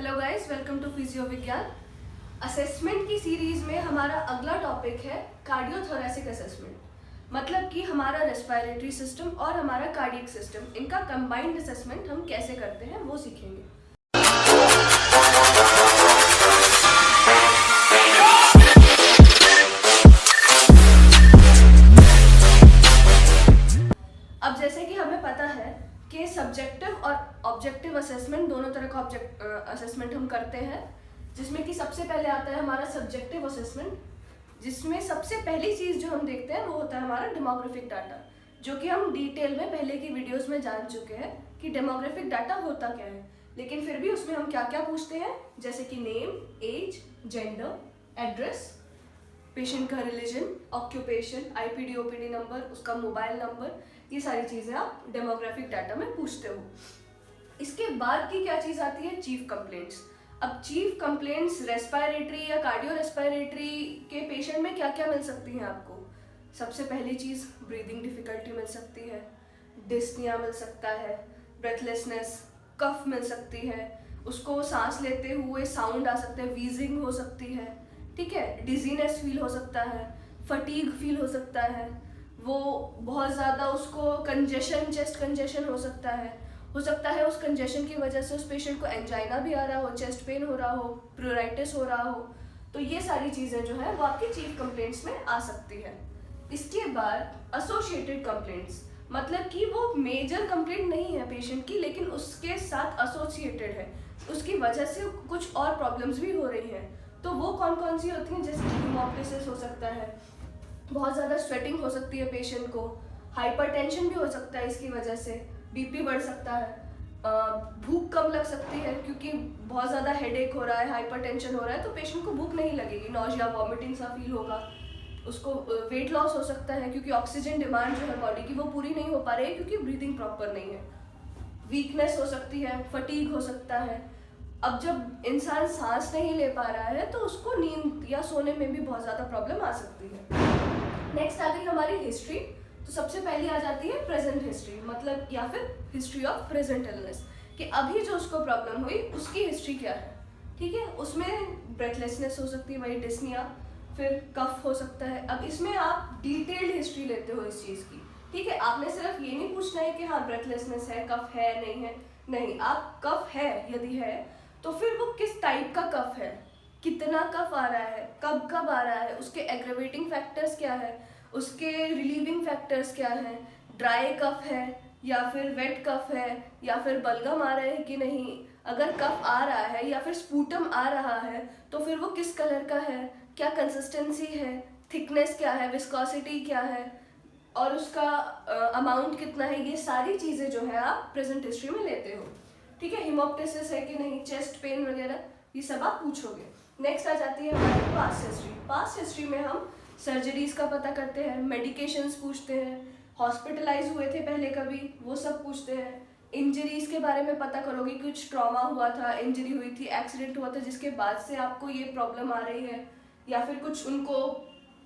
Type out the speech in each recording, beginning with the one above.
Hello guys, welcome to physio Vigyan. Assessment की series में हमारा अगला टॉपिक है कार्डियोथोरेसिक असेसमेंट। मतलब कि हमारा रेस्पिरेटरी सिस्टम और हमारा कार्डियक सिस्टम, इनका कंबाइंड असेसमेंट हम कैसे करते हैं वो सीखेंगे। अब जैसे कि हमें पता है कि सब्जेक्टिव और ऑब्जेक्टिव असेसमेंट, दोनों तरह का असेसमेंट हम करते हैं, जिसमें कि सबसे पहले आता है हमारा सब्जेक्टिव असेसमेंट, जिसमें सबसे पहली चीज़ जो हम देखते हैं वो होता है हमारा डेमोग्राफिक डाटा, जो कि हम डिटेल में पहले की वीडियोस में जान चुके हैं कि डेमोग्राफिक डाटा होता क्या है। लेकिन फिर भी उसमें हम क्या क्या पूछते हैं, जैसे कि name, age, gender, address, patient का religion, occupation, IPD OPD number, उसका मोबाइल नंबर, ये सारी चीज़ें आप डेमोग्राफिक डाटा में पूछते हो। इसके बाद की क्या चीज़ आती है, चीफ कंप्लेंट्स। अब चीफ कंप्लेंट्स रेस्पिरेटरी या कार्डियो रेस्पिरेटरी के पेशेंट में क्या क्या मिल सकती हैं आपको। सबसे पहली चीज़, ब्रीदिंग डिफिकल्टी मिल सकती है, डिस्निया मिल सकता है, ब्रेथलेसनेस, कफ मिल सकती है, उसको सांस लेते हुए साउंड आ सकता है, वीजिंग हो सकती है, ठीक है, डिजीनेस फील हो सकता है, फटीग फील हो सकता है, वो बहुत ज़्यादा उसको कंजेशन, चेस्ट कंजेशन हो सकता है उस कंजेशन की वजह से उस पेशेंट को एंजाइना भी आ रहा हो, चेस्ट पेन हो रहा हो, प्लूराइटिस हो रहा हो। तो ये सारी चीज़ें जो है वो आपकी चीफ कंप्लेंट्स में आ सकती है। इसके बाद एसोसिएटेड कंप्लेंट्स, मतलब कि वो मेजर कंप्लेंट नहीं है पेशेंट की, लेकिन उसके साथ एसोसिएटेड है, उसकी वजह से कुछ और प्रॉब्लम्स भी हो रही हैं। तो वो कौन कौन सी होती हैं, जैसे कि हेमोप्टिसिस हो सकता है, बहुत ज़्यादा स्वेटिंग हो सकती है पेशेंट को, हाइपरटेंशन भी हो सकता है इसकी वजह से, बीपी बढ़ सकता है, भूख कम लग सकती है क्योंकि बहुत ज़्यादा हेडेक हो रहा है, हाइपरटेंशन हो रहा है, तो पेशेंट को भूख नहीं लगेगी, नॉजिया, वॉमिटिंग सा फील होगा, उसको वेट लॉस हो सकता है क्योंकि ऑक्सीजन डिमांड जो है बॉडी की वो पूरी नहीं हो पा रही है क्योंकि ब्रीदिंग प्रॉपर नहीं है, वीकनेस हो सकती है, फटीग हो सकता है। अब जब इंसान सांस नहीं ले पा रहा है तो उसको नींद या सोने में भी बहुत ज़्यादा प्रॉब्लम आ सकती है। नेक्स्ट आ गई हमारी हिस्ट्री। तो सबसे पहली आ जाती है प्रेजेंट हिस्ट्री, मतलब या फिर हिस्ट्री ऑफ प्रेजेंट इलनेस, कि अभी जो उसको प्रॉब्लम हुई उसकी हिस्ट्री क्या है, ठीक है। उसमें ब्रेथलेसनेस हो सकती है, वही डिस्निया, फिर कफ हो सकता है। अब इसमें आप डिटेल्ड हिस्ट्री लेते हो इस चीज़ की, ठीक है। आपने सिर्फ ये नहीं पूछना है कि हाँ ब्रेथलेसनेस है, कफ है, नहीं है, नहीं, आप कफ है यदि है तो फिर वो किस टाइप का कफ है, कितना कफ आ रहा है, कब कब आ रहा है, उसके एग्रेवेटिंग फैक्टर्स क्या है, उसके रिलीविंग फैक्टर्स क्या है, ड्राई कफ है या फिर वेट कफ है या फिर बलगम आ रहा है कि नहीं, अगर कफ आ रहा है या फिर स्पूटम आ रहा है तो फिर वो किस कलर का है, क्या कंसिस्टेंसी है, थिकनेस क्या है, विस्कोसिटी क्या है, और उसका अमाउंट कितना है, ये सारी चीज़ें जो है आप प्रेजेंट हिस्ट्री में लेते हो, ठीक है। हिमोप्टिसिस है कि नहीं, चेस्ट पेन वगैरह, ये सब आप पूछोगे। नेक्स्ट आ जाती है हमारी पास्ट हिस्ट्री। पास्ट हिस्ट्री में हम सर्जरीज का पता करते हैं, मेडिकेशंस पूछते हैं, हॉस्पिटलाइज हुए थे पहले कभी, वो सब पूछते हैं। इंजरीज के बारे में पता करोगे, कुछ ट्रॉमा हुआ था, इंजरी हुई थी, एक्सीडेंट हुआ था जिसके बाद से आपको ये प्रॉब्लम आ रही है, या फिर कुछ उनको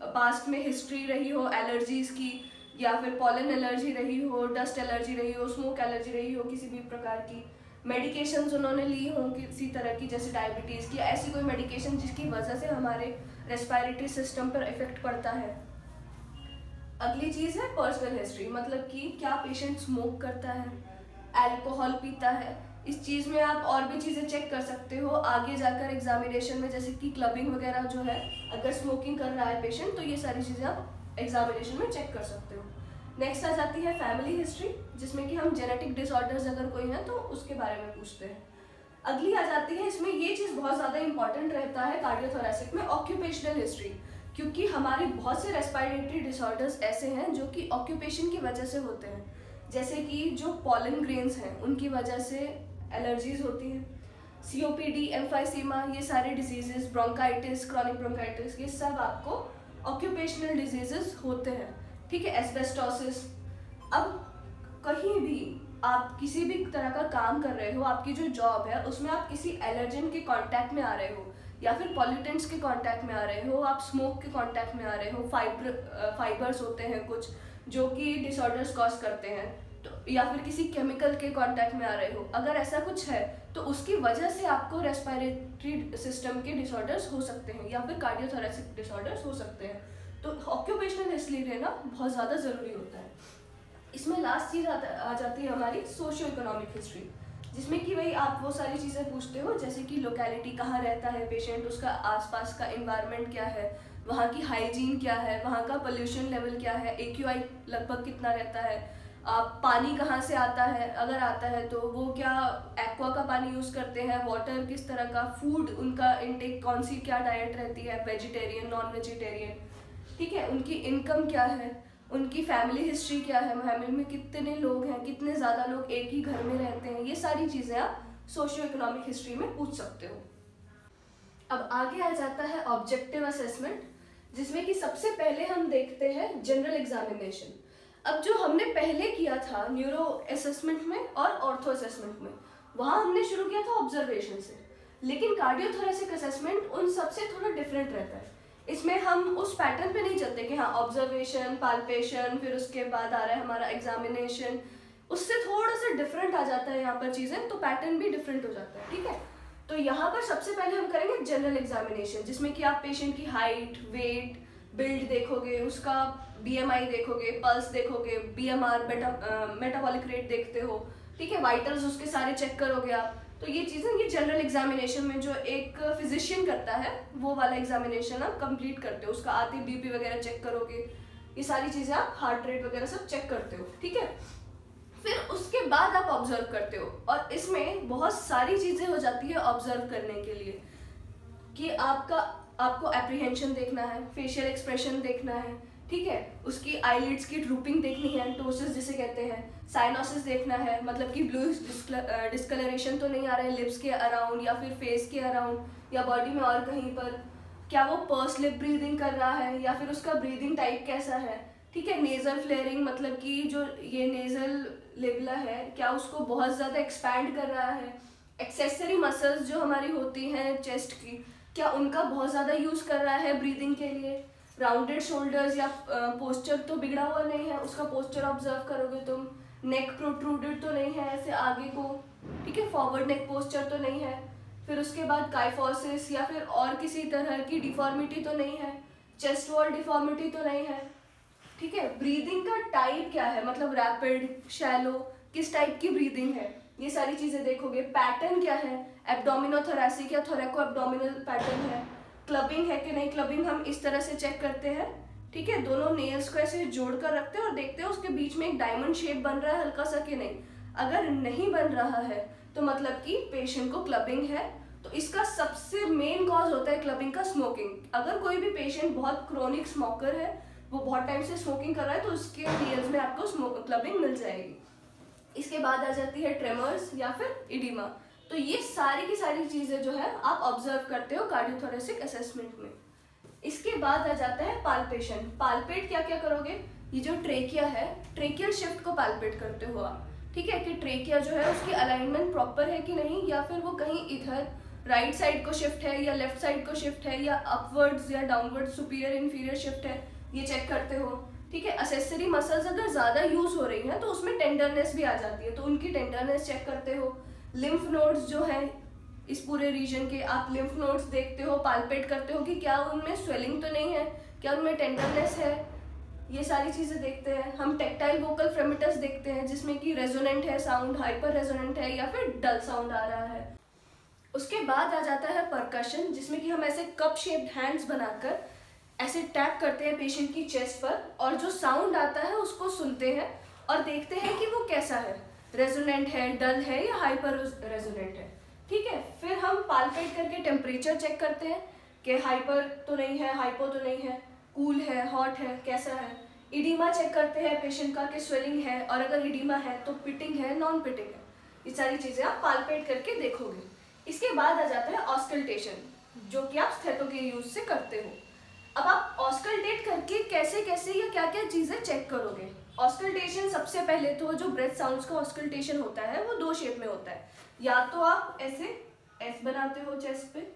पास्ट में हिस्ट्री रही हो एलर्जीज की, या फिर पॉलन एलर्जी रही हो, डस्ट एलर्जी रही हो, स्मोक एलर्जी रही हो, किसी भी प्रकार की मेडिकेशंस उन्होंने ली हों किसी तरह की, जैसे डायबिटीज़ की, ऐसी कोई मेडिकेशन जिसकी वजह से हमारे रेस्पिरेटरी सिस्टम पर इफेक्ट पड़ता है। अगली चीज़ है पर्सनल हिस्ट्री, मतलब कि क्या पेशेंट स्मोक करता है, अल्कोहल पीता है। इस चीज़ में आप और भी चीज़ें चेक कर सकते हो आगे जाकर एग्जामिनेशन में, जैसे कि क्लबिंग वगैरह जो है, अगर स्मोकिंग कर रहा है पेशेंट तो ये सारी चीज़ें आप एग्जामिनेशन में चेक कर सकते हो। नेक्स्ट आ जाती है फैमिली हिस्ट्री, जिसमें कि हम जेनेटिक डिसऑर्डर्स अगर कोई है तो उसके बारे में पूछते हैं। अगली आ जाती है, इसमें ये चीज़ बहुत ज़्यादा इंपॉर्टेंट रहता है कार्डियोथोरेसिक में, ऑक्यूपेशनल हिस्ट्री, क्योंकि हमारी बहुत से रेस्पिरेटरी डिसऑर्डर्स ऐसे हैं जो कि ऑक्यूपेशन की वजह से होते हैं, जैसे कि जो पॉलन ग्रेन्स हैं उनकी वजह से एलर्जीज होती हैं, सीओपीडी, एम्फाइसीमा, ये सारे डिजीजेस, ब्रोंकाइटिस, क्रॉनिक ब्रोंकाइटिस, ये सब आपको ऑक्यूपेशनल डिजीजेस होते हैं, ठीक है। एस्बेस्टोसिस। अब कहीं भी आप किसी भी तरह का काम कर रहे हो, आपकी जो जॉब है उसमें आप किसी एलर्जन के कांटेक्ट में आ रहे हो, या फिर पॉल्यूटेंट्स के कांटेक्ट में आ रहे हो, आप स्मोक के कांटेक्ट में आ रहे हो, फाइबर्स होते हैं कुछ जो कि डिसऑर्डर्स कॉज करते हैं, तो या फिर किसी केमिकल के कांटेक्ट में आ रहे हो, अगर ऐसा कुछ है तो उसकी वजह से आपको रेस्पिरेटरी सिस्टम के डिसऑर्डर्स हो सकते हैं या फिर कार्डियोथोरेसिक डिसऑर्डर्स हो सकते हैं। तो ऑक्यूपेशनल हिस्ट्री लेना बहुत ज़्यादा ज़रूरी होता है। इसमें लास्ट चीज़ आ जाती है हमारी सोशियो इकोनॉमिक हिस्ट्री, जिसमें कि भाई आप वो सारी चीज़ें पूछते हो जैसे कि लोकेलिटी कहाँ रहता है पेशेंट, उसका आसपास का इन्वायरमेंट क्या है, वहाँ की हाइजीन क्या है, वहाँ का पोल्यूशन लेवल क्या है, AQI लगभग कितना रहता है, पानी कहाँ से आता है, अगर आता है तो वो क्या एक्वा का पानी यूज़ करते हैं, वाटर किस तरह का, फूड उनका इनटेक कौन सी क्या डाइट रहती है, वेजिटेरियन नॉन वेजिटेरियन, ठीक है, उनकी इनकम क्या है, उनकी फैमिली हिस्ट्री क्या है, फैमिली में कितने लोग हैं, कितने ज़्यादा लोग एक ही घर में रहते हैं, ये सारी चीज़ें आप सोशियो इकोनॉमिक हिस्ट्री में पूछ सकते हो। अब आगे आ जाता है ऑब्जेक्टिव असेसमेंट, जिसमें कि सबसे पहले हम देखते हैं जनरल एग्जामिनेशन। अब जो हमने पहले किया था न्यूरो असेसमेंट में और ऑर्थो असेसमेंट में, वहाँ हमने शुरू किया था ऑब्जर्वेशन से, लेकिन कार्डियोथोरेसिक असेसमेंट उन सबसे थोड़ा डिफरेंट रहता है। इसमें हम उस पैटर्न पे नहीं चलते कि हाँ ऑब्जर्वेशन, पाल्पेशन, फिर उसके बाद आ रहा है हमारा एग्जामिनेशन, उससे थोड़ा सा डिफरेंट आ जाता है यहाँ पर चीज़ें, तो पैटर्न भी डिफरेंट हो जाता है, ठीक है। तो यहाँ पर सबसे पहले हम करेंगे जनरल एग्जामिनेशन, जिसमें कि आप पेशेंट की हाइट, वेट, बिल्ड देखोगे, उसका BMI देखोगे, पल्स देखोगे, BMR मेटाबॉलिक रेट देखते हो, ठीक है, वाइटल्स उसके सारे चेक करोगे आप। तो ये चीज़ें ये जनरल एग्जामिनेशन में जो एक फिजिशियन करता है वो वाला एग्जामिनेशन आप कंप्लीट करते हो, उसका आते BP वगैरह चेक करोगे, ये सारी चीज़ें आप हार्ट रेट वगैरह सब चेक करते हो, ठीक है। फिर उसके बाद आप ऑब्जर्व करते हो, और इसमें बहुत सारी चीज़ें हो जाती है ऑब्जर्व करने के लिए, कि आपको एप्रीहेंशन देखना है, फेशियल एक्सप्रेशन देखना है, ठीक है, उसकी आईलिड्स की ड्रूपिंग देखनी है, टोसिस जिसे कहते हैं, साइनोसिस देखना है, मतलब कि ब्लू डिस्कलरेशन तो नहीं आ रहा है लिप्स के अराउंड या फिर फेस के अराउंड या बॉडी में और कहीं पर, क्या वो पर्स लिप ब्रीदिंग कर रहा है या फिर उसका ब्रीदिंग टाइप कैसा है, ठीक है, नेजल फ्लेयरिंग, मतलब कि जो ये नेजल लेवला है क्या उसको बहुत ज़्यादा एक्सपैंड कर रहा है, एक्सेसरी मसल्स जो हमारी होती हैं चेस्ट की, क्या उनका बहुत ज़्यादा यूज़ कर रहा है ब्रीदिंग के लिए, राउंडेड शोल्डर्स या पोस्चर तो बिगड़ा हुआ नहीं है, उसका पोस्चर ऑब्जर्व करोगे तुम, नेक प्रोट्रूडेड तो नहीं है ऐसे आगे को, ठीक है, फॉरवर्ड नेक पोस्चर तो नहीं है, फिर उसके बाद काइफोसिस या फिर और किसी तरह की डिफॉर्मिटी तो नहीं है, चेस्ट वॉल डिफॉर्मिटी तो नहीं है, ठीक है, ब्रीदिंग का टाइप क्या है, मतलब रैपिड, शैलो, किस टाइप की ब्रीदिंग है, ये सारी चीज़ें देखोगे, पैटर्न क्या है, एब्डोमिनोथोरैसिक या थोरैको एब्डोमिनल पैटर्न है, क्लबिंग है कि नहीं, क्लबिंग हम इस तरह से चेक करते हैं, ठीक है, दोनों नेल्स को ऐसे जोड़ कर रखते हैं और देखते हैं उसके बीच में एक डायमंड शेप बन रहा है हल्का सा कि नहीं, अगर नहीं बन रहा है तो मतलब कि पेशेंट को क्लबिंग है। तो इसका सबसे मेन कॉज होता है क्लबिंग का स्मोकिंग। अगर कोई भी पेशेंट बहुत क्रोनिक स्मोकर है, वो बहुत टाइम से स्मोकिंग कर रहा है, तो उसके टीएल्स में आपको क्लबिंग मिल जाएगी। इसके बाद आ जाती है ट्रेमर्स या फिर इडिमा। तो ये सारी की सारी चीज़ें जो है आप ऑब्जर्व करते हो कार्डियोथोरेसिक असेसमेंट में। इसके बाद आ जाता है पाल्पेशन। पाल्पेट क्या क्या करोगे, ये जो ट्रेकिया है, ट्रेकियल शिफ्ट को पाल्पेट करते हो आप, ठीक है, कि ट्रेकिया जो है उसकी अलाइनमेंट प्रॉपर है कि नहीं, या फिर वो कहीं इधर राइट साइड को शिफ्ट है या लेफ्ट साइड को शिफ्ट है या अपवर्ड्स या डाउनवर्ड सुपीरियर इन्फीरियर शिफ्ट है, ये चेक करते हो, ठीक है। असेसरी मसल्स अगर ज़्यादा यूज़ हो रही हैं तो उसमें टेंडरनेस भी आ जाती है, तो उनकी टेंडरनेस चेक करते हो। लिम्फ नोड्स जो हैं इस पूरे रीजन के, आप लिम्फ नोड्स देखते हो, पाल्पेट करते हो कि क्या उनमें स्वेलिंग तो नहीं है, क्या उनमें टेंडरनेस है, ये सारी चीज़ें देखते हैं। हम टेक्टाइल वोकल फ्रेमिटस देखते हैं, जिसमें कि रेजोनेंट है साउंड, हाइपर रेजोनेंट है या फिर डल साउंड आ रहा है। उसके बाद आ जाता है परकशन, जिसमें कि हम ऐसे कप शेप्ड हैंड्स बनाकर ऐसे टैप करते हैं पेशेंट की चेस्ट पर, और जो साउंड आता है उसको सुनते हैं और देखते हैं कि वो कैसा है, रेजोनेंट है, डल है या हाइपर रेजोनेंट है, ठीक है। फिर हम पाल्पेट करके टेम्परेचर चेक करते हैं कि हाइपर तो नहीं है, हाइपो तो नहीं है, कूल है, हॉट है, कैसा है। इडीमा चेक करते हैं पेशेंट का कि स्वेलिंग है, और अगर इडीमा है तो पिटिंग है, नॉन पिटिंग है, ये सारी चीज़ें आप पाल्पेट करके देखोगे। इसके बाद आ जाता है ऑस्कल्टेशन, जो कि आप स्टेथो के यूज से करते हो। अब आप ऑस्कल्टेट करके कैसे कैसे या क्या क्या चीज़ें चेक करोगे। ऑस्कल्टेशन सबसे पहले तो जो ब्रेथ साउंड्स का ऑस्कल्टेशन होता है वो दो शेप में होता है, या तो आप ऐसे एस बनाते हो चेस्ट पे,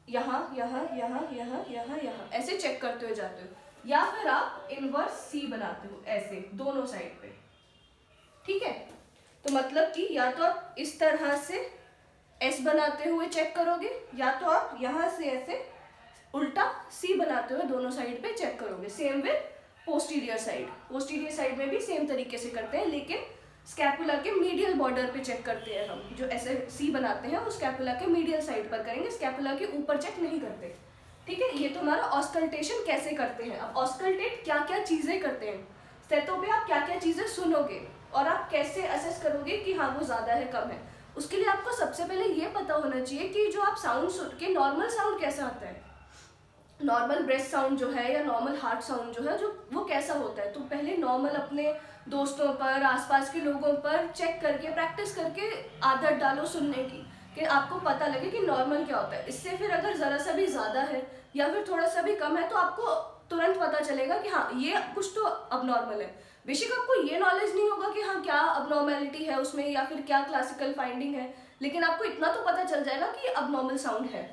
यहाँ यहाँ यहाँ यहाँ यहाँ यहाँ ऐसे चेक करते हुए जाते हो, या फिर आप इनवर्स सी बनाते हो ऐसे दोनों साइड पे, ठीक है। तो मतलब कि या तो आप इस तरह से एस बनाते हुए चेक करोगे, या तो आप यहाँ से ऐसे उल्टा सी बनाते हुए दोनों साइड पे चेक करोगे। Same with posterior side, posterior side में भी सेम तरीके से करते हैं, लेकिन स्कैपुला के मीडियल बॉर्डर पे चेक करते हैं हम। जो ऐसे सी बनाते हैं वो स्कैपुला के मीडियल साइड पर करेंगे, स्कैपुला के ऊपर चेक नहीं करते। ठीक है, ये तो हमारा ऑस्कल्टेशन कैसे करते हैं। अब ऑस्कल्टेट क्या क्या चीज़ें करते हैं, स्टेथो पे आप क्या क्या चीज़ें सुनोगे और आप कैसे असेस करोगे कि हाँ वो ज़्यादा है कम है। उसके लिए आपको सबसे पहले ये पता होना चाहिए कि जो आप साउंड सुन के नॉर्मल साउंड कैसा आता है, नॉर्मल ब्रेस्ट साउंड जो है या नॉर्मल हार्ट साउंड जो है, जो वो कैसा होता है। तो पहले नॉर्मल अपने दोस्तों पर, आसपास के लोगों पर चेक करके, प्रैक्टिस करके आदत डालो सुनने की, कि आपको पता लगे कि नॉर्मल क्या होता है। इससे फिर अगर ज़रा सा भी ज़्यादा है या फिर थोड़ा सा भी कम है तो आपको तुरंत पता चलेगा कि हाँ ये कुछ तो अबनॉर्मल है। बेशक आपको ये नॉलेज नहीं होगा कि हाँ क्या अबनॉर्मेलिटी है उसमें या फिर क्या क्लासिकल फाइंडिंग है, लेकिन आपको इतना तो पता चल जाएगा कि अबनॉर्मल साउंड है।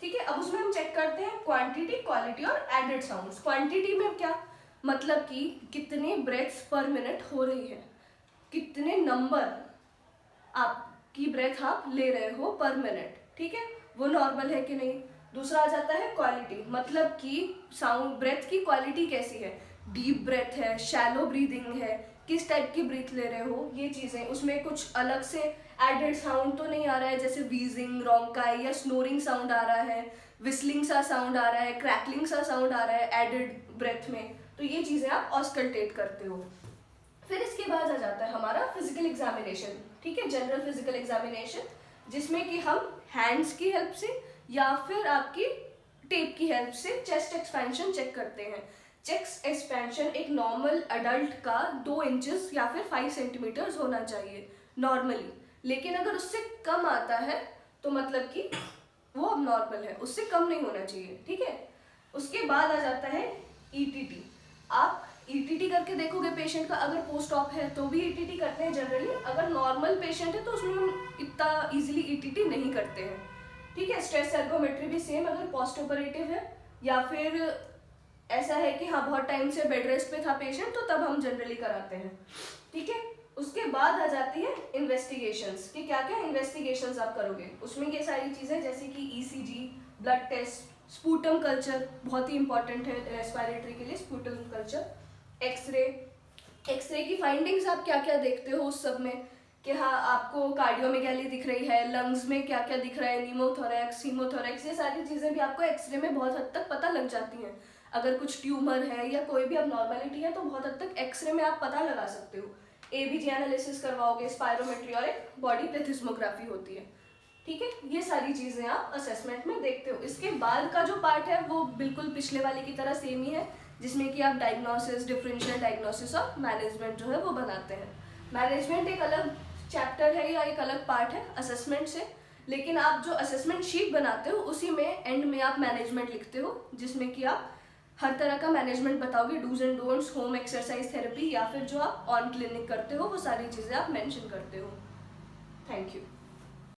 ठीक है, अब उसमें हम चेक करते हैं क्वांटिटी, क्वालिटी और एडेड साउंड्स। क्वांटिटी में क्या मतलब कि कितने ब्रेथ्स पर मिनट हो रही है, कितने नंबर आपकी ब्रेथ आप ले रहे हो पर मिनट। ठीक है, वो नॉर्मल है कि नहीं। दूसरा आ जाता है क्वालिटी, मतलब कि साउंड ब्रेथ की क्वालिटी कैसी है, डीप ब्रेथ है, शैलो ब्रीदिंग है, किस टाइप की ब्रीथ ले रहे हो, ये चीज़ें। उसमें कुछ अलग से एडेड साउंड तो नहीं आ रहा है, जैसे वीजिंग, रोंकाई या स्नोरिंग साउंड आ रहा है, विस्लिंग सा साउंड आ रहा है, क्रैकलिंग सा साउंड आ रहा है एडेड ब्रेथ में। तो ये चीज़ें आप ऑस्कल्टेट करते हो। फिर इसके बाद आ जाता है हमारा फिजिकल एग्जामिनेशन। ठीक है, जनरल फिजिकल एग्जामिनेशन, जिसमें कि हम हैंड्स की हेल्प से या फिर आपकी टेप की हेल्प से चेस्ट एक्सपेंशन चेक करते हैं। चेस्ट एक्सपेंशन एक नॉर्मल अडल्ट का 2 इंचेस या फिर 5 सेंटीमीटर्स होना चाहिए नॉर्मली, लेकिन अगर उससे कम आता है तो मतलब कि वो अब नॉर्मल है, उससे कम नहीं होना चाहिए। ठीक है, उसके बाद आ जाता है ईटीटी। आप ईटीटी करके देखोगे पेशेंट का, अगर पोस्ट ऑप है तो भी ईटीटी करते हैं जनरली, अगर नॉर्मल पेशेंट है तो उसमें हम इतना इजीली ईटीटी नहीं करते हैं। ठीक है, स्ट्रेस एर्गोमेट्री भी सेम, अगर पोस्ट ऑपरेटिव है या फिर ऐसा है कि हाँ बहुत टाइम से बेड रेस्ट पे था पेशेंट, तो तब हम जनरली कराते हैं। ठीक है, उसके बाद आ जाती है इन्वेस्टिगेशंस, कि क्या क्या इन्वेस्टिगेशंस आप करोगे। उसमें ये सारी चीज़ें जैसे कि ECG, blood test, sputum culture बहुत ही इंपॉर्टेंट है रेस्पिरेटरी के लिए, स्पूटम कल्चर, एक्सरे। एक्सरे की फाइंडिंग्स आप क्या क्या देखते हो उस सब में, कि हाँ आपको कार्डियोमेगैली दिख रही है, लंग्स में क्या क्या दिख रहा है, नीमोथोरैक्स, हीमोथोरैक्स, ये सारी चीज़ें भी आपको एक्सरे में बहुत हद तक पता लग जाती हैं। अगर कुछ ट्यूमर है या कोई भी अबनॉर्मलिटी है तो बहुत हद तक एक्सरे में आप पता लगा सकते हो। एबीजी एनालिसिस करवाओगे, स्पायरोमेट्री और एक बॉडी प्लेथिस्मोग्राफी होती है। ठीक है, ये सारी चीज़ें आप असेसमेंट में देखते हो। इसके बाद का जो पार्ट है वो बिल्कुल पिछले वाले की तरह सेम ही है, जिसमें कि आप डायग्नोसिस, डिफरेंशियल डायग्नोसिस और मैनेजमेंट जो है वो बनाते हैं। मैनेजमेंट एक अलग चैप्टर है या एक अलग पार्ट है असेसमेंट से, लेकिन आप जो असेसमेंट शीट बनाते हो उसी में एंड में आप मैनेजमेंट लिखते हो, जिसमें कि आप हर तरह का मैनेजमेंट बताओगे, dos and don'ts, home exercise therapy या फिर जो आप ऑन क्लिनिक करते हो वो सारी चीज़ें आप मेंशन करते हो। Thank you.